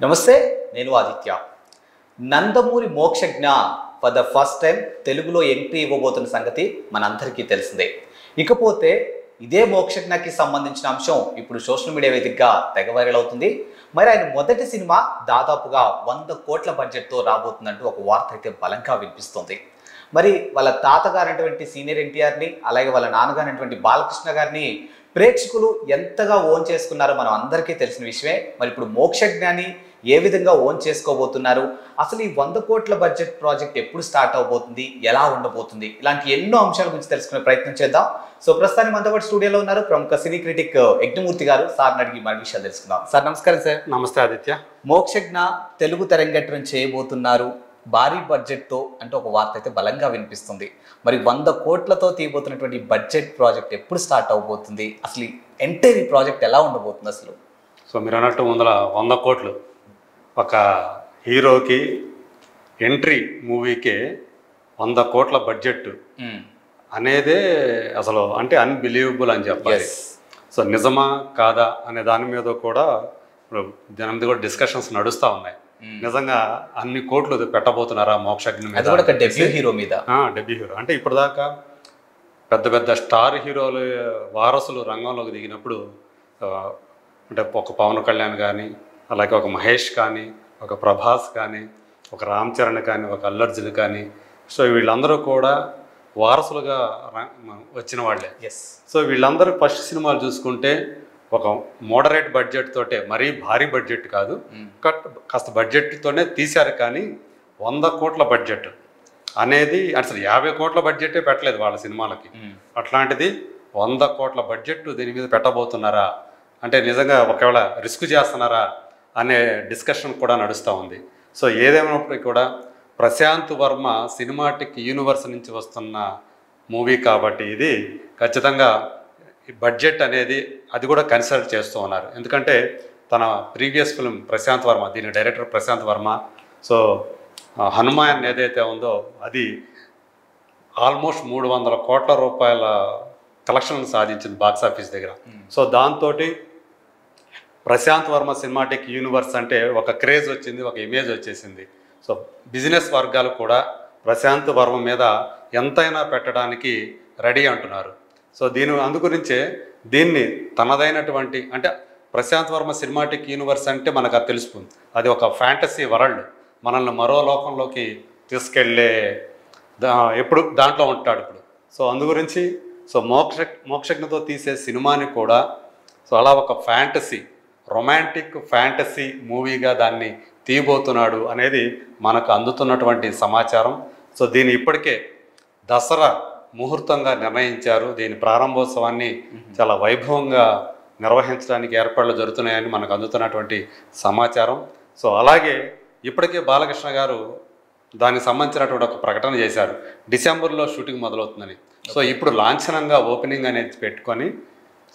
నమస్తే, నేను Aditya. Nandamuri Mokshagna for the first time తెలుగులో ఎంట్రీ ఇవ్వబోతున్న సంగతి మనందరికీ తెలిసిందే. ఇకపోతే ఇదే మోక్షజ్ఞకి సంబంధించిన అంశం ఇప్పుడు సోషల్ మీడియా వేదికగా తెగ వైరల్ అవుతుంది. మరి ఆయన మొదటి సినిమా దాదాపుగా 100 కోట్ల బడ్జెట్తో రాబోతుందంటూ ఒక వార్త అయితే బలంగా వినిపిస్తుంది. మరి వాళ్ళ తాతగారైనటువంటి సీనియర్ ఎన్టీఆర్ని, అలాగే వాళ్ళ నాన్నగారైనటువంటి బాలకృష్ణ గారిని ప్రేక్షకులు ఎంతగా ఓన్ చేసుకున్నారో మనం అందరికీ తెలిసిన విషయమే. మరి ఇప్పుడు మోక్షజ్ఞాని ఏ విధంగా ఓన్ చేసుకోబోతున్నారు, అసలు ఈ 100 కోట్ల బడ్జెట్ ప్రాజెక్ట్ ఎప్పుడు స్టార్ట్ అవబోతుంది, ఎలా ఉండబోతుంది, ఇలాంటి ఎన్నో అంశాల గురించి తెలుసుకునే ప్రయత్నం చేద్దాం. సో ప్రస్తుతానికి మనతో పాటు స్టూడియోలో ఉన్నారు ప్రముఖ సినీ క్రిటిక్ యజ్ఞమూర్తి గారు. సార్ని అడిగి మన విషయాలు తెలుసుకుందాం. సార్ నమస్కారం. సార్ నమస్తే ఆదిత్య. మోక్షజ్ఞ తెలుగు తెరంగేట్రం చేయబోతున్నారు భారీ బడ్జెట్తో అంటే ఒక వార్త అయితే బలంగా వినిపిస్తుంది. మరి 100 కోట్లతో తీయబోతున్నటువంటి బడ్జెట్ ప్రాజెక్ట్ ఎప్పుడు స్టార్ట్ అవబోతుంది, అసలు ఎంటైర్ ఈ ప్రాజెక్ట్ ఎలా ఉండబోతుంది అసలు? సో మీరు అన్నట్టు 100 కోట్లు ఒక హీరోకి ఎంట్రీ మూవీకే 100 కోట్ల బడ్జెట్ అనేదే అసలు అంటే అన్బిలీవబుల్ అని చెప్పాలి. సో నిజమా కాదా అనే దాని మీద కూడా దాని మీద కూడా డిస్కషన్స్ నడుస్తూ ఉన్నాయి. నిజంగా అన్ని కోట్లు పెట్టబోతున్నారా మోక్షజ్ఞ మీద? డెబ్యూ హీరో మీద. డెబ్యూ హీరో అంటే ఇప్పుడు దాకా పెద్ద పెద్ద స్టార్ హీరోలు వారసులు రంగంలోకి దిగినప్పుడు అంటే ఒక పవన్ కళ్యాణ్ కానీ, అలాగే ఒక మహేష్ కానీ, ఒక ప్రభాస్ కానీ, ఒక రామ్ చరణ్ కానీ, ఒక అల్లు అర్జున్ కానీ, సో వీళ్ళందరూ కూడా వారసులుగా వచ్చిన వాళ్ళే. సో వీళ్ళందరూ ఫస్ట్ సినిమాలు చూసుకుంటే ఒక మోడరేట్ బడ్జెట్ తోటే, మరీ భారీ బడ్జెట్ కాదు, కాస్త బడ్జెట్తోనే తీశారు. కానీ 100 కోట్ల బడ్జెట్ అనేది అసలు 50 కోట్ల బడ్జెటే పెట్టలేదు వాళ్ళ సినిమాలకి. అట్లాంటిది 100 కోట్ల బడ్జెట్ దీని మీద పెట్టబోతున్నారా అంటే నిజంగా ఒకవేళ రిస్క్ చేస్తున్నారా అనే డిస్కషన్ కూడా నడుస్తూ ఉంది. సో ఏదేమైనప్పటికీ కూడా ప్రశాంత్ వర్మ సినిమాటిక్ యూనివర్స్ నుంచి వస్తున్న మూవీ కాబట్టి ఇది ఖచ్చితంగా బడ్జెట్ అనేది అది కూడా కన్సిడర్ చేస్తూ ఉన్నారు. ఎందుకంటే తన ప్రీవియస్ ఫిల్మ్ ప్రశాంత్ వర్మ, దీని డైరెక్టర్ ప్రశాంత్ వర్మ, సో హనుమాన్ ఏదైతే ఉందో అది ఆల్మోస్ట్ 300 కోట్ల రూపాయల కలెక్షన్ సాధించింది బాక్సాఫీస్ దగ్గర. సో దాంతో ప్రశాంత్ వర్మ సినిమాటిక్ యూనివర్స్ అంటే ఒక క్రేజ్ వచ్చింది, ఒక ఇమేజ్ వచ్చేసింది. సో బిజినెస్ వర్గాలు కూడా ప్రశాంత్ వర్మ మీద ఎంతైనా పెట్టడానికి రెడీ అంటున్నారు. సో అందుగురించే దీన్ని తనదైనటువంటి అంటే ప్రశాంత్ వర్మ సినిమాటిక్ యూనివర్స్ అంటే మనకు అది తెలుస్తుంది, అది ఒక ఫ్యాంటసీ వరల్డ్, మనల్ని మరో లోకంలోకి తీసుకెళ్ళే ఎప్పుడు దాంట్లో ఉంటాడు ఇప్పుడు. సో అందుగురించి సో మోక్షజ్ఞతో తీసే సినిమాని కూడా సో అలా ఒక ఫ్యాంటసీ, రొమాంటిక్ ఫ్యాంటసీ మూవీగా దాన్ని తీయబోతున్నాడు అనేది మనకు అందుతున్నటువంటి సమాచారం. సో దీన్ని ఇప్పటికే దసరా ముహూర్తంగా నిర్ణయించారు. దీని ప్రారంభోత్సవాన్ని చాలా వైభవంగా నిర్వహించడానికి ఏర్పాట్లు జరుగుతున్నాయని మనకు అందుతున్నటువంటి సమాచారం. సో అలాగే ఇప్పటికే బాలకృష్ణ గారు దానికి సంబంధించినటువంటి ఒక ప్రకటన చేశారు, డిసెంబర్లో షూటింగ్ మొదలవుతుందని. సో ఇప్పుడు లాంఛనంగా ఓపెనింగ్ అనేది పెట్టుకొని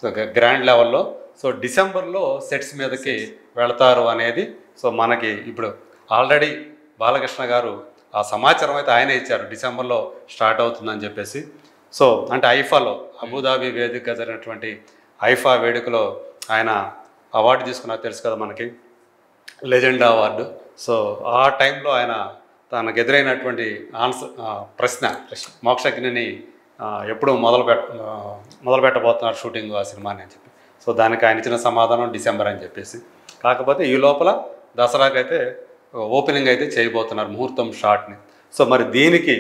సో గ్రాండ్ లెవెల్లో సో డిసెంబర్లో సెట్స్ మీదకి వెళతారు అనేది సో మనకి ఇప్పుడు ఆల్రెడీ బాలకృష్ణ గారు ఆ సమాచారం అయితే ఆయన ఇచ్చారు, డిసెంబర్లో స్టార్ట్ అవుతుందని చెప్పేసి. సో అంటే ఐఫాలో అబుదాబి వేదిక జరిగినటువంటి ఐఫా వేడుకలో ఆయన అవార్డు తీసుకున్నారు, తెలుసు కదా మనకి, లెజెండ్ అవార్డు. సో ఆ టైంలో ఆయన తనకు ఎదురైనటువంటి ప్రశ్న మోక్షజ్ఞని ఎప్పుడు మొదలు పెట్టబోతున్నారు షూటింగ్ ఆ సినిమాని అని చెప్పి. సో దానికి ఆయన ఇచ్చిన సమాధానం డిసెంబర్ అని చెప్పేసి. కాకపోతే ఈ లోపల దసరాకైతే ఓపెనింగ్ అయితే చేయబోతున్నారు ముహూర్తం షాట్ని. సో మరి దీనికి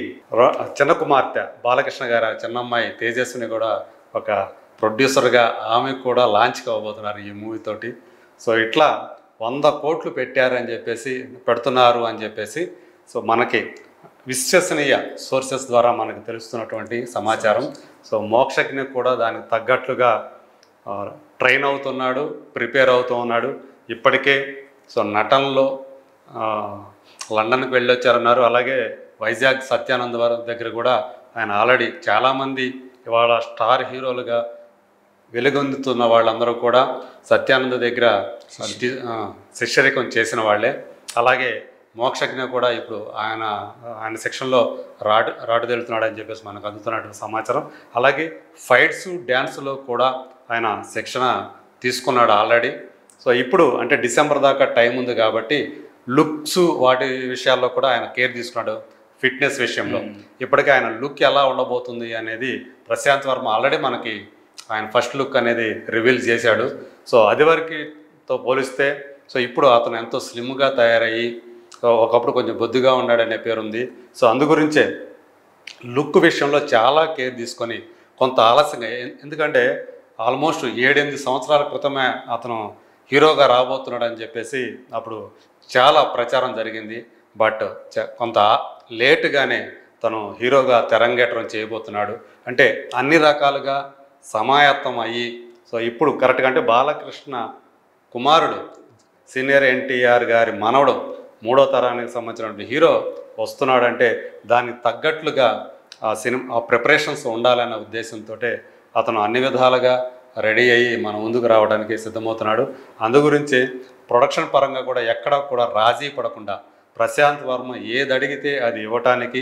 చిన్న కుమార్తె బాలకృష్ణ గారు చిన్నమ్మాయి తేజస్విని కూడా ఒక ప్రొడ్యూసర్గా ఆమె కూడా లాంచ్ అవ్వబోతున్నారు ఈ మూవీతోటి. సో ఇట్లా 100 కోట్లు పెట్టారని చెప్పేసి పెడుతున్నారు అని చెప్పేసి సో మనకి విశ్వసనీయ సోర్సెస్ ద్వారా మనకు తెలుస్తున్నటువంటి సమాచారం. సో మోక్షజ్ఞ కూడా దానికి తగ్గట్లుగా ట్రైన్ అవుతున్నాడు, ప్రిపేర్ అవుతూ ఉన్నాడు. ఇప్పటికే సో నటనలో లండన్కి వెళ్ళొచ్చారన్నారు. అలాగే వైజాగ్ సత్యానంద్ దగ్గర కూడా ఆయన ఆల్రెడీ చాలామంది ఇవాళ స్టార్ హీరోలుగా వెలుగొందుతున్న వాళ్ళందరూ కూడా సత్యానంద్ దగ్గర శిష్యరికం చేసిన వాళ్ళే. అలాగే మోక్షజ్ఞ కూడా ఇప్పుడు ఆయన సెక్షన్లో రాటు తెలుతున్నాడు అని చెప్పేసి మనకు అందుతున్నటువంటి సమాచారం. అలాగే ఫైట్స్ డ్యాన్స్లో కూడా ఆయన శిక్షణ తీసుకున్నాడు ఆల్రెడీ. సో ఇప్పుడు అంటే డిసెంబర్ దాకా టైం ఉంది కాబట్టి లుక్స్ వాటి విషయాల్లో కూడా ఆయన కేర్ తీసుకున్నాడు. ఫిట్నెస్ విషయంలో ఇప్పటికే ఆయన లుక్ ఎలా ఉండబోతుంది అనేది ప్రశాంత్ వర్మ ఆల్రెడీ మనకి ఆయన ఫస్ట్ లుక్ అనేది రివీల్ చేశాడు. సో అది వరకుతో పోలిస్తే సో ఇప్పుడు అతను ఎంతో స్లిమ్గా తయారయ్యి ఒకప్పుడు కొంచెం బొద్దుగా ఉన్నాడనే పేరుంది. సో అందు గురించే లుక్ విషయంలో చాలా కేర్ తీసుకొని కొంత ఆలస్యంగా, ఎందుకంటే ఆల్మోస్ట్ 7-8 సంవత్సరాల క్రితమే అతను హీరోగా రాబోతున్నాడు అని చెప్పేసి అప్పుడు చాలా ప్రచారం జరిగింది. బట్ కొంత లేటుగానే తను హీరోగా తెరంగేట్రం చేయబోతున్నాడు. అంటే అన్ని రకాలుగా సమాయత్తం అయ్యి సో ఇప్పుడు కరెక్ట్గా అంటే బాలకృష్ణ కుమారుడు సీనియర్ ఎన్టీఆర్ గారి మనవడు 3వ తరానికి సంబంధించిన హీరో వస్తున్నాడంటే దానికి తగ్గట్లుగా ఆ ప్రిపరేషన్స్ ఉండాలనే ఉద్దేశంతో అతను అన్ని విధాలుగా రెడీ అయ్యి మన ముందుకు రావడానికి సిద్ధమవుతున్నాడు. అందు గురించి ప్రొడక్షన్ పరంగా కూడా ఎక్కడా కూడా రాజీ పడకుండా ప్రశాంత్ వర్మ ఏది అడిగితే అది ఇవ్వటానికి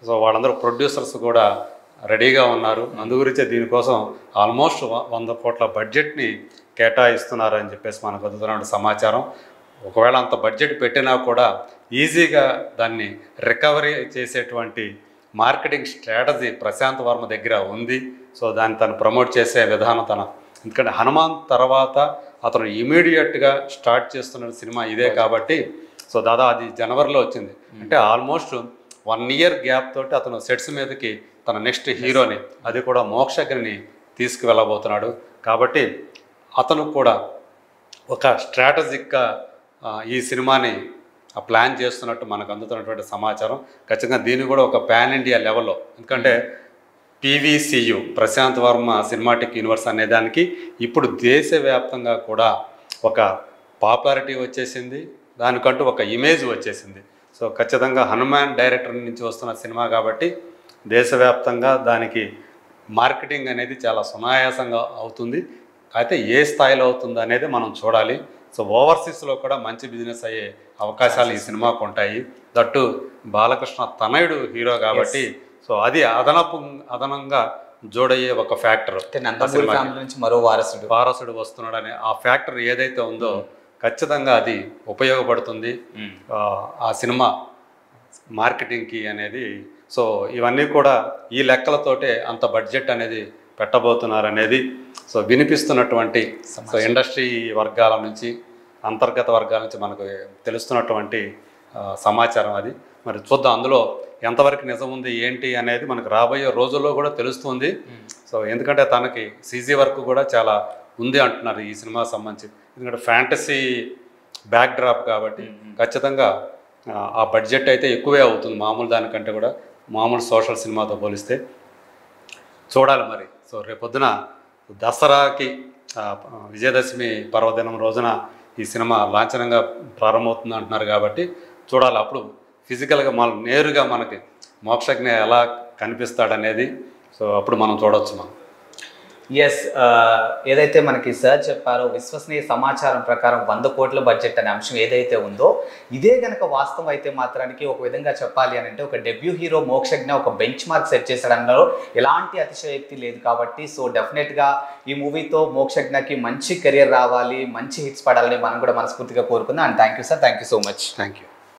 సో వాళ్ళందరూ ప్రొడ్యూసర్స్ కూడా రెడీగా ఉన్నారు. అందు గురించే దీనికోసం ఆల్మోస్ట్ 100 కోట్ల బడ్జెట్ని కేటాయిస్తున్నారని చెప్పేసి మనకు అందుతున్న సమాచారం. ఒకవేళ అంత బడ్జెట్ పెట్టినా కూడా ఈజీగా దాన్ని రికవరీ చేసేటువంటి మార్కెటింగ్ స్ట్రాటజీ ప్రశాంత్ వర్మ దగ్గర ఉంది. సో దాన్ని తను ప్రమోట్ చేసే విధానం ఎందుకంటే హనుమాన్ తర్వాత అతను ఇమీడియట్గా స్టార్ట్ చేస్తున్న సినిమా ఇదే కాబట్టి సో దాదాపు అది జనవరిలో వచ్చింది. అంటే ఆల్మోస్ట్ 1 ఇయర్ గ్యాప్ తోటి అతను సెట్స్ మీదకి తన నెక్స్ట్ హీరోని, అది కూడా మోక్షజ్ఞని తీసుకువెళ్ళబోతున్నాడు. కాబట్టి అతను కూడా ఒక స్ట్రాటజిక్గా ఈ సినిమాని ప్లాన్ చేస్తున్నట్టు మనకు అందుతున్నటువంటి సమాచారం. ఖచ్చితంగా దీన్ని కూడా ఒక పాన్ ఇండియా లెవెల్లో, ఎందుకంటే PVCU Prashanth Varma cinematic universe అనే దానికి ఇప్పుడు దేశవ్యాప్తంగా కూడా ఒక పాపులారిటీ వచ్చేసింది, దానికంటూ ఒక ఇమేజ్ వచ్చేసింది. సో ఖచ్చితంగా హనుమాన్ డైరెక్టర్ నుంచి వస్తున్న సినిమా కాబట్టి దేశవ్యాప్తంగా దానికి మార్కెటింగ్ అనేది చాలా సునాయాసంగా అవుతుంది. అయితే ఏ స్థాయిలో అవుతుంది అనేది మనం చూడాలి. సో ఓవర్సీస్లో కూడా మంచి బిజినెస్ అయ్యే అవకాశాలు ఈ సినిమాకు ఉంటాయి. దట్టు బాలకృష్ణ తనయుడు హీరో కాబట్టి సో అది అదనంగా జోడయ్యే ఒక ఫ్యాక్టర్. నుంచి మరో వారసుడు వస్తున్నాడనే ఆ ఫ్యాక్టర్ ఏదైతే ఉందో ఖచ్చితంగా అది ఉపయోగపడుతుంది ఆ సినిమా మార్కెటింగ్కి అనేది. సో ఇవన్నీ కూడా ఈ లెక్కలతోటే అంత బడ్జెట్ అనేది పెట్టబోతున్నారనేది సో వినిపిస్తున్నటువంటి సో ఇండస్ట్రీ వర్గాల నుంచి, అంతర్గత వర్గాల నుంచి మనకు తెలుస్తున్నటువంటి సమాచారం అది. మరి చూద్దాం అందులో ఎంతవరకు నిజం ఉంది ఏంటి అనేది మనకు రాబోయే రోజుల్లో కూడా తెలుస్తుంది. సో ఎందుకంటే తనకి CG వర్క్ కూడా చాలా ఉంది అంటున్నారు ఈ సినిమా సంబంధించి. ఎందుకంటే ఫ్యాంటసీ బ్యాక్ డ్రాప్ కాబట్టి ఖచ్చితంగా ఆ బడ్జెట్ అయితే ఎక్కువే అవుతుంది మామూలు దానికంటే కూడా, మామూలు సోషల్ సినిమాతో పోలిస్తే. చూడాలి మరి. సో రేపొద్దున దసరాకి విజయదశమి పర్వదినం రోజున ఈ సినిమా లాంఛనంగా ప్రారంభమవుతుంది అంటున్నారు కాబట్టి చూడాలి. అప్పుడు ఫిజికల్గా నేరుగా మనకి మోక్షజ్ఞ ఎలా కనిపిస్తాడనేది సో అప్పుడు మనం చూడవచ్చు. మనం ఏదైతే మనకి సార్ చెప్పారో విశ్వసనీయ సమాచారం ప్రకారం 100 కోట్ల బడ్జెట్ అనే అంశం ఏదైతే ఉందో ఇదే కనుక వాస్తవం అయితే మాత్రానికి ఒక విధంగా చెప్పాలి అని అంటే ఒక డెబ్యూ హీరో మోక్షజ్ఞ ఒక బెంచ్ మార్క్ సెట్ చేశాడన్నలో ఎలాంటి అతిశయోక్తి లేదు. కాబట్టి సో డెఫినెట్గా ఈ మూవీతో మోక్షజ్ఞకి మంచి కెరియర్ రావాలి, మంచి హిట్స్ పడాలని మనం కూడా మనస్ఫూర్తిగా కోరుకుందాం. And thank you sir, thank you so much. Thank you.